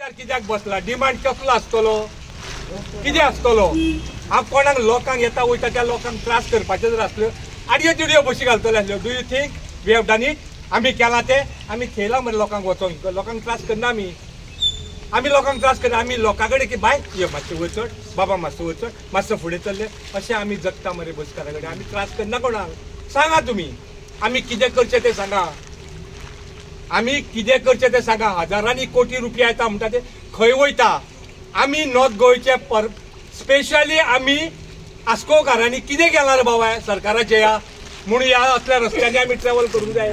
सरकार कित्याक बसला? डिमांड कसलो आसतलो, कितें आसतलो? हांव कोणाक लोकांक येता वयता त्या लोकांक त्रास करपाचे जर आसल्यो आडयो तिडयो बशी घालतले आसल्यो. Do you think we have done it? आमी केला ते आमी थेयला मरे लोकांक वचोंक. लोकांक त्रास करना आमी लोकांक त्रास करना. आमी लोकां कडेन की बाय ये मातशें वयर चड, बाबा मातसो वयर चड, मातसो फुडें चल्ले अशें आमी जगता मरे बसकारा कडेन. आमी त्रास करना कोणाक. सांगा तुमी आमी कितें करचें तें सांगा. आमी कितें करचें तें सांगा. हजारांनी कोटी रुपया येता म्हणटा ते खंय वयता? आमी नॉर्थ गोंयचे स्पेशली आमी आस्कोकारांनी कितें केलां रे बाबा सरकाराचे या म्हणून ह्या असल्या रस्त्यांनी आमी ट्रॅव्हल करूंक जाय?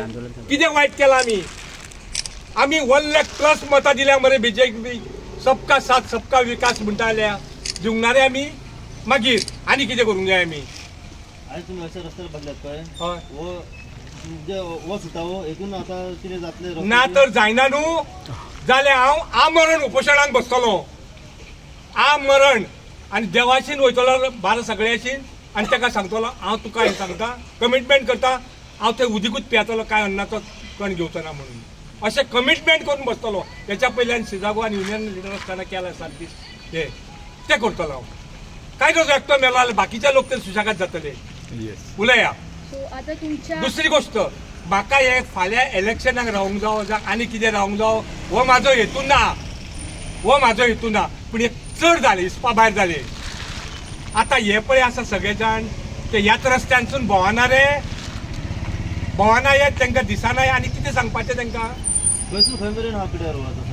कितें वायट केलां आमी? आमी 1 लाख+ मतां दिल्या मरे बीजेपी. सबका साथ सबका विकास म्हणटा जाल्यार जिंकणारे आमी. मागीर आनी कितें करूंक जाय आमी? तुमी अशे रस्त्यार बसल्यात पळय, ना तर जायना न्हू जाल्यार हांव आमरण उपोशणाक बसतलो. आमरण आनी देवाशीन वयतलो बारा सगळ्याशीन आनी ताका सांगतलो हांव तुका हें सांगता, कमिटमेंट करता, हांव थंय उदीकूच पियेतलो, काय अन्नाचो कण घेवचो ना म्हणून. अशें कमिटमेंट करून बसतलो. तेच्या पयल्यान सिजागो आनी युनियन लिडर आसतना केला सारकी तें करतलो हांव. काय रोज एकटो मेलो जाल्यार बाकीचे लोक ते सुशेगाद जातले. उलया. दुसरी गोष्ट, म्हाका हे फाल्यां इलेक्शनाक रावंक जावो जावं आनी कितें रावंक जावो हो म्हाजो हेतू ना. पूण हे चड जाले, हिसपा भायर जाले. आतां हे पळय आसा सगळे जाण ते ह्याच रस्त्यांसून भोंवना रे, भोंवना येत तांकां दिसना आनी कितें सांगपाचें तांकां?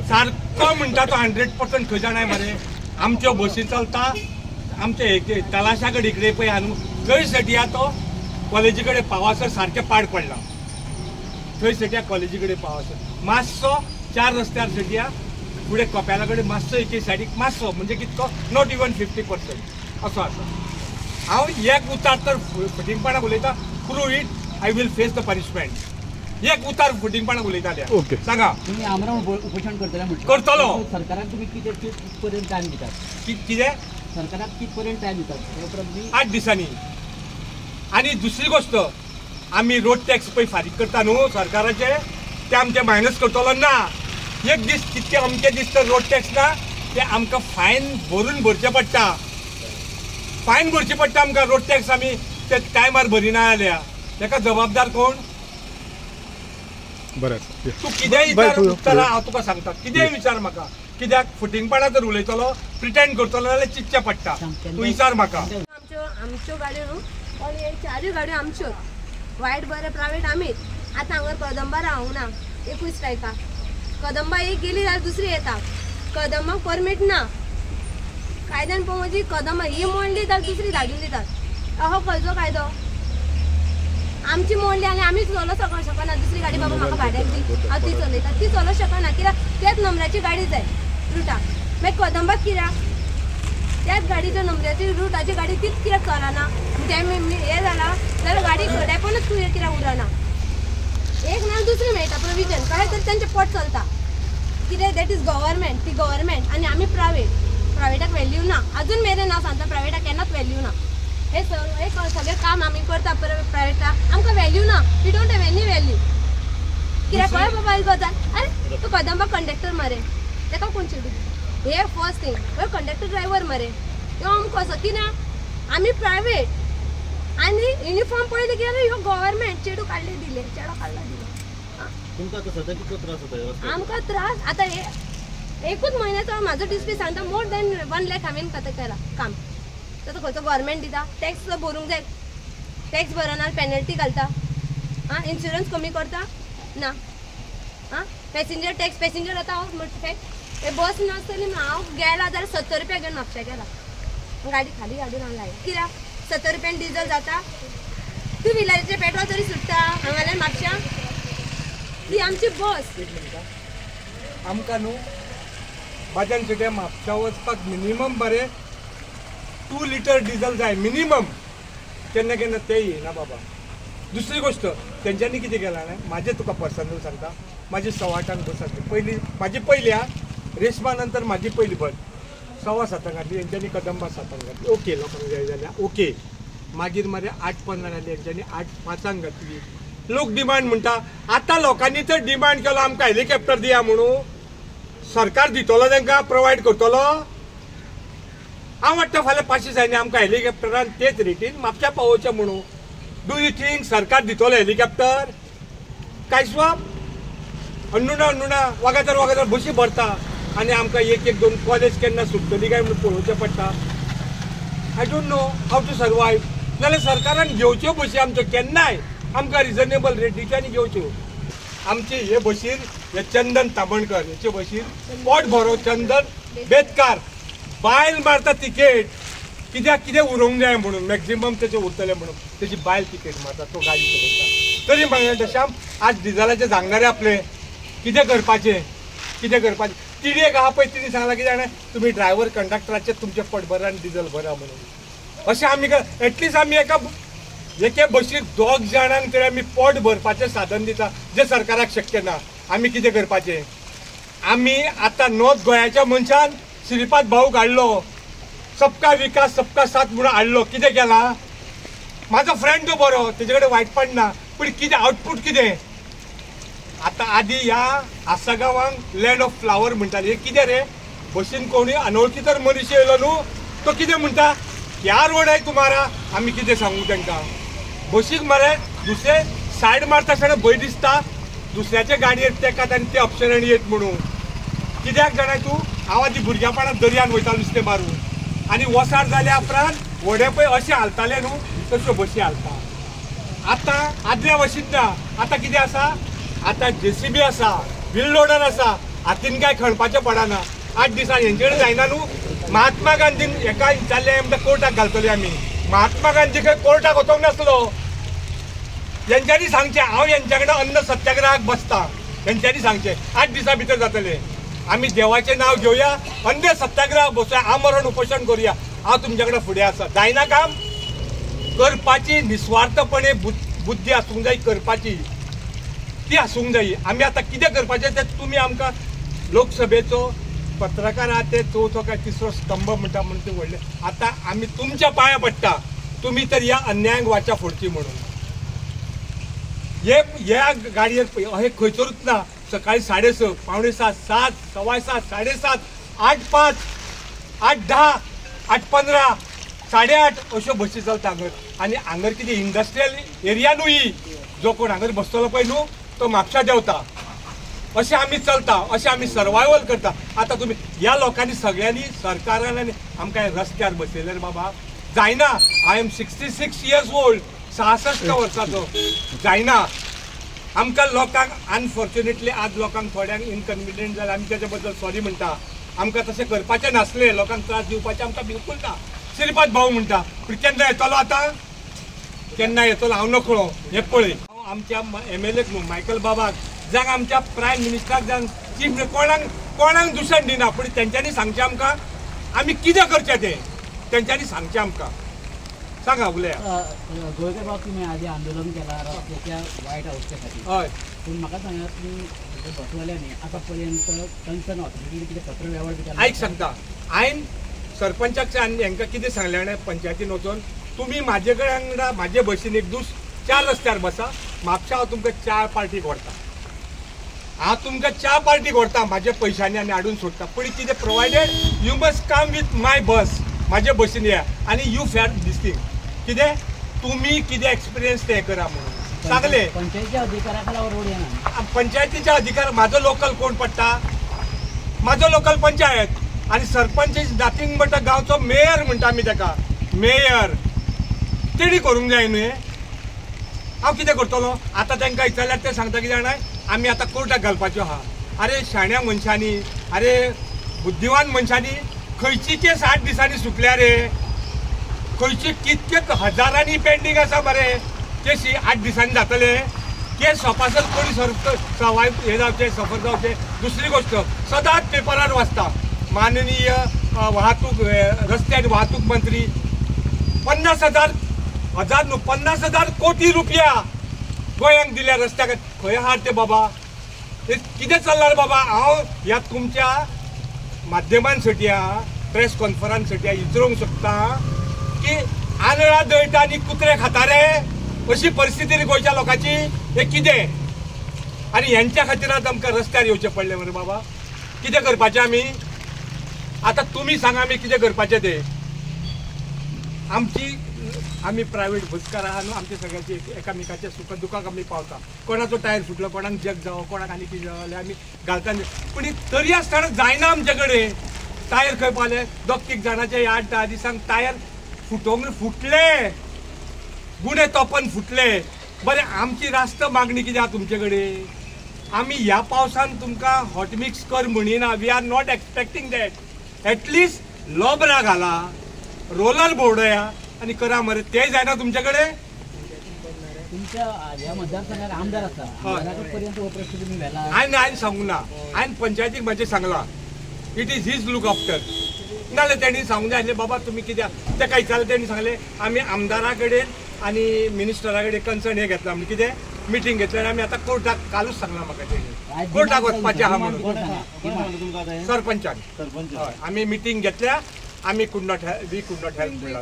सारको म्हणटा तो 100% खंय जाणाय मरे. आमच्यो बसी चलता, आमचे तलाशा कडेन इकडे पळय हांगा थंय सेटिया तो कॉलेजी कडेन पावासर सारकें पाड पडला. थंय सेटिया कॉलेजी कडेन पावासर मातसो 4 रस्त्यार सेटिया फुडें कपेला कडेन मातसो एके सायडीक मातसो म्हणजे कितको नॉट इवन 50% असो आसा. हांव एक उतार तर फटिंगपणाक उलयता, prove it, I will face the punishment. एक उतार फटिंगपणाक उलयता सांगा. तुम्ही आमरण उपोषण करतलो. सरकाराक तुम्ही कितें टायम दितात? कितें सरकाराक कितपर्यंत टायम दितात? 8 दिसांनी. आनी दुसरी गोष्ट, आमी रोड टॅक्स पळय फारीक करता न्हू सरकाराचे, ते आमचे मायनस करतलो ना. एक दीस कितके अमके दीस तर रोड टॅक्स ना ते आमकां फायन भरून भरचे पडटा. फायन भरची पडटा आमकां रोड टॅक्स. आमी ते टायमार भरिना जाल्यार ताका जबाबदार कोण? तूं कितेंय विचार, हांव तुका सांगता कितेंय विचार म्हाका. कित्याक फटिंगपणा जर उलयतलो, प्रिटेंड करतलो जाल्यार चिंतचें पडटा. तूं विचार म्हाका. आमच्यो गाडयो न्हू, पण हे 4 गाडयो आमच्योच. वायट बरें प्रायवेट आमीच. आतां हांगा कदंबा रावंक ना, एकूय स्ट्रायका. कदंबा एक गेली जाल्यार दुसरी येता. कदंबाक परमीट ना. कायद्यान पळोवंक वची कदंबा ही मोडली जाल्यार दुसरी धाडून दितात. अहो खंयचो कायदो? आमची मोडली आनी आमीच चलोवंक शकना. दुसरी गाडी बाबा म्हाका भाड्याक दी, हांव ती चलयता. ती चलोवंक शकना कित्याक त्याच नंबराची गाडी जाय रुटाक. मागीर कदंबाक कित्याक? त्याच गाडीच्या नंबराची रुटाची गाडी तीच कित्याक चलना? ते हे जाला जाल्यार गाडी डेपोनच कित्याक उरना? एक ना दुसरी मेळटा प्रोविजन. काय तर तेंचे पोट चलता. कितें दॅट इज गव्हर्मेंट. ती गव्हर्मेंट आनी आमी प्रायवेटाक व्हॅल्यू ना. अजून मेरेन हांव सांगता प्रायवेटाक केन्नाच व्हॅल्यू ना. हे सगळें काम आमी करता प्रायवेटाक, आमकां व्हॅल्यू ना. We don't have any value. कित्याक कळ्ळें बाबा एक गजाल? अरे तूं कदंबा कंडक्टर मरे, ताका कोण चिडू? हे फर्स्ट थिंग. हो कंडक्टर ड्रायव्हर मरे, ह्यो अमको असो कित्याक आमी प्रायवेट आनी युनिफॉर्म पळयलें की ह्यो गव्हर्मेंट. चेडू काडले दिले, चेडो काडला दिलो. आमकां त्रास आतां हे एकूच म्हयन्याचो म्हाजो डिस्प्ले सांगता मोर दॅन 1 लाख हांवें केला काम. तर खंयचो गव्हर्मेंट दिता? टॅक्स भरूंक जाय. टॅक्स भरना पेनल्टी घालता. इन्शुरन्स कमी करता ना. पॅसेंजर टॅक्स पॅसेंजर आतां हांव मोटरसायकल हे बस नासतली हांव गेला जाल्यार 70 रुपया घेवन म्हापशा गेला. गाडी खाली हाडून हांव लायला. कित्याक 70 रुपयान डिझल जाता. 2 व्हिलरीचें पेट्रोल तरी सुट्टा हांगाल्यान म्हापशा. ती आमची बस. आमकां न्हू बाजान सिट्या म्हापशा वचपाक मिनिमम बरें 2 लिटर डिझल जाय मिनिमम. केन्ना केन्ना ते येना बाबा. दुसरी गोष्ट तेंच्यांनी कितें केलां ना, म्हाजें तुका पर्सनल सांगता, म्हाजी 6:08 बस आसली पयलीं. म्हाजी पयली रेशमा नंतर म्हाजी पयली बस 6:15 घातली. हेंच्यांनी कदंबा 7 घातली. ओके लोकांक जाय जाल्यार ओके. मागीर मरे 8:15 घातली. हेंच्यांनी 8:05 घातली. लोक डिमांड म्हणटा. आतां लोकांनी तर डिमांड केलो आमकां हेलिकॉप्टर दिया म्हणून. सरकार दितलो तांकां प्रोवायड करतलो. हांव वाटता फाल्यां 500 जायनी आमकां हेलिकॉप्टरान तेच रेटीन म्हापशा पावोवचें म्हणून. डू यू थिंक सरकार दितलो हेलिकॉप्टर? कांयस्वाप अन्नुना वगातर बशी भरता आनी आमकां एक दोन कॉलेज केन्ना सुटतली काय म्हणून पळोवचें पडटा. I don't know how to survive. नाल्यार सरकारान घेवच्यो बशी आमच्यो केन्नाय आमकां रिजनेबल रेटीच्यानी घेवच्यो. आमचे हे बशीर हे चंदन तामणकर हेचे बशीर पोट भरो चंदन बेतकार बायल मारता तिकेट कितें उरोंक जाय म्हणून मॅक्झिमम तेचे उरतले म्हणून तेची बायल तिकेट मारता तो गाडी चलयता. तरी म्हणटा श्याम आज डिझलाचे सांगणारे आपले कितें करपाचें तिडयेक आहा पळय तिणी सांगला कितें जाणा तुमी ड्रायव्हर कंडक्टराचे तुमचे पोट भरा आनी डिझल भरा म्हणून. अशें आमी एटलिस्ट आमी एके बशीर 2 जाणांक तरी आमी पोट भरपाचें साधन दिता जें सरकाराक शक्य ना. आमी कितें करपाचें? आमी आतां नॉर्थ गोंयाच्या मनशान श्रीपाद भाऊ काडलो सबका विकास सबका साथ म्हणून हाडलो. कितें केलां? म्हाजो फ्रेंड तो बरो तेजे कडेन वायटपण ना पूण कितें आउटपूट कितें? आतां आदी ह्या आसागांवांक लँड ऑफ फ्लावर म्हणटाले. हे कितें रे? बशीन कोणी अनवळखी तर मनीस येयलो न्हू तो कितें म्हणटा ह्या रोड आहे तुम्हारा. आमी कितें सांगू तांकां? बशीक मरे दुसरे सायड मारता आसतना भंय दिसता दुसऱ्याचे गाडयेर तेकात आनी ते अपशनान येत म्हणून. कित्याक जाणाय तूं? हांव आदी भुरग्यापणांत दर्यान वयतालो नुस्तें मारून आनी वसाड जाल्या उपरांत व्हडे पळय अशें हालताले न्हू तश्यो बशी हालता. आतां आदल्या भशेन ना. आतां कितें आसा? आतां JCB आसा व्हील लोडर आसा हातीन काय खणपाचें पडना. 8 दिसांनी हेंचे कडेन जायना न्हू. महात्मा गांधीन एका विचारलें म्हणटा कोर्टाक घालतले आमी. महात्मा गांधी खंय कोर्टाक वचोंक नासलो. हेंच्यांनी सांगचें हांव हेंच्या कडेन अन्न सत्याग्रहाक बसता. हेंच्यांनी सांगचें 8 दिसां भितर जातलें. आमी देवाचें नांव घेवया अन्न सत्याग्रहाक बसुया आमरण उपोशण करुया. हांव तुमचे कडेन फुडें आसा. जायना काम करपाची निस्वार्थपणे बुद्धी आसूंक जाय करपाची ती आसूंक जाय. आमी आतां कितें करपाचें तें तुमी आमकां लोकसभेचो पत्रकार आहा ते 4थो काय 3रो स्तंभ म्हणटा म्हणून ते व्हडले. आतां आमी तुमच्या पांया पडटा तुमी तर ह्या अन्यायांक वाचा फोडची म्हणून. ह्या गाडयेर हे खंयसरूच ना. सकाळी 6:30 6:45 7 7:15 7:30 8:05 8:10 8:15 8:30 अश्यो बसी चलता हांगर. आनी हांगर कितें इंडस्ट्रियल एरिया न्हू ही. जो कोण हांगर बसतलो पळय न्हू तो म्हापशा देंवता. अशें आमी चलता अशें आमी सर्वायवल करता. आतां तुमी ह्या लोकांनी सगळ्यांनी सरकारान आनी आमकां रस्त्यार बसयले रे बाबा. जायना. आय एम 66 years old 66 वर्साचो. जायना. आमकां लोकांक अनफॉर्च्युनेटली आज लोकांक थोड्यांक इनकन्विनियंट जालें आमी तेच्या बद्दल सॉरी म्हणटा. आमकां तशें करपाचें नासलें. लोकांक त्रास दिवपाचें आमकां बिलकूल ना. श्रीपाद भाऊ म्हणटा पूण केन्ना येतलो आतां? केन्ना येतलो हांव नकळो. हें पळय हांव आमच्या MLAक न्हू मायकल बाबाक जांक आमच्या प्रायम मिनिस्टराक जांक चीफ कोणाक दुशण दिना पूण तेंच्यांनी सांगचें आमकां आमी कितें करचें तें तेंच्यांनी सांगचें आमकां. सांगा उलया. गोंयकार बाब तुमी आदी आंदोलन केलां रस्त्याच्या वायट अवस्थे खातीर. हय पूण म्हाका सांगात तुमी बसवाल्यांनी आतां पर्यंत कन्सर्न ऑथॉरिटीन कितें पत्र व्यवहार बी केला? आयक सांगता हांवें सरपंचाक आनी हांकां कितें सांगलें जाणा पंचायतीन वचून तुमी म्हाजे कडेन म्हाजे बशीन एक दीस 4 रस्त्यार बसा म्हापशा हांव तुमकां च्या पार्टीक व्हरता. हांव तुमकां च्या पार्टीक व्हरता म्हाज्या पयशांनी आनी हाडून सोडटा. पूण कितें provided you must come with my bus. म्हाजे बसीन या आनी यू फेर दीस थिंग. कितें तुमी कितें एक्सपिरियन्स तें करा म्हणून सांगलें. पंचायतीच्या अधिकारा खाला रोड येना. पंचायतीच्या अधिकार म्हाजो लोकल कोण पडटा? म्हाजो लोकल पंचायत आनी सरपंच इज नथींग बट अ गांवचो मेयर म्हणटा आमी ताका. मेयर तेणी करूंक जाय न्हू. हांव कितें करतलो? आतां तांकां विचारल्यार ते सांगता कितें जाणाय आमी आतां कोर्टाक घालपाच्यो आहा. अरे शाण्या मनशांनी अरे बुद्धिवान मनशांनी खंयची केस 8 दिसांनी सुटल्या रे? खंयची कितके हजारांनी पेंडींग आसा मरे केसी 8 दिसांनी जातले? केस सोंपासर कोणी हे जावचे सफर जावचे. दुसरी गोष्ट सदांच पेपरार वाचता माननीय वाहतूक रस्ते आनी वाहतूक मंत्री 50,000 कोटी रुपया गोंयांक दिल्या रस्त्याक. खंय आहात ते बाबा? कितें चल्लां बाबा? हांव ह्या तुमच्या माध्यमांसाठी प्रेस कॉन्फरन्ससाठी विचारूंक सोदता की आंधळा दळटा आनी कुत्रे खाता रे अशी परिस्थिती रे गोंयच्या लोकांची. हे कितें? आनी हेंच्या खातीर आतां आमकां रस्त्यार येवचें पडलें मरे बाबा. कितें करपाचें आमी आतां तुमी सांगा आमी कितें करपाचें ते आमी प्रायवेट बसकार आहा न्हू आमचे सगळ्याचे एकामेकाच्या सुख दुखाक आमी पावता कोणाचो टायर फुटलो कोणाक जग जावं कोणाक आनी कितें जावं जाल्यार आमी घालता पूण तरी आसतना जायना आमचे कडेन टायर खंय पावले 2-3 जाणांचे 8-10 दिसांक टायर फुटले गुणे तोपन फुटले बरें आमची रास्त मागणी कितें आहा तुमचे कडेन आमी ह्या पावसान तुमकां हॉट मिक्स कर म्हणिना we are not expecting that at least लोबरा घाला रोलर बोर्डया आणि करा मरे ते जायना तुमचे कडेन तुमच्या ह्या मतदारसंघात आमदार आसा आमदारापर्यंत हो प्रश्न तुम्ही व्हेला हांवें सांगूंक ना हांवें पंचायतीक मातशें सांगलां it is his look after नाजाल्यार तेणी सांगूंक जाय आसलें बाबा तुमी कित्याक तेका विचारलें तेणी सांगलें आमी आमदारा कडेन आनी मिनिस्टरा कडेन कन्सर्न हें घेतला म्हणजे कितें मिटींग घेतलें आनी आमी आतां कोर्टाक कालूच सांगलां म्हाका तेणी कोर्टाक वचपाचें आहा म्हणून कोण म्हणलं तुमकां आतां हें? सरपंचान सरपंच हय आमी मिटींग घेतल्या आमी कुड नॉट हेल्प म्हणला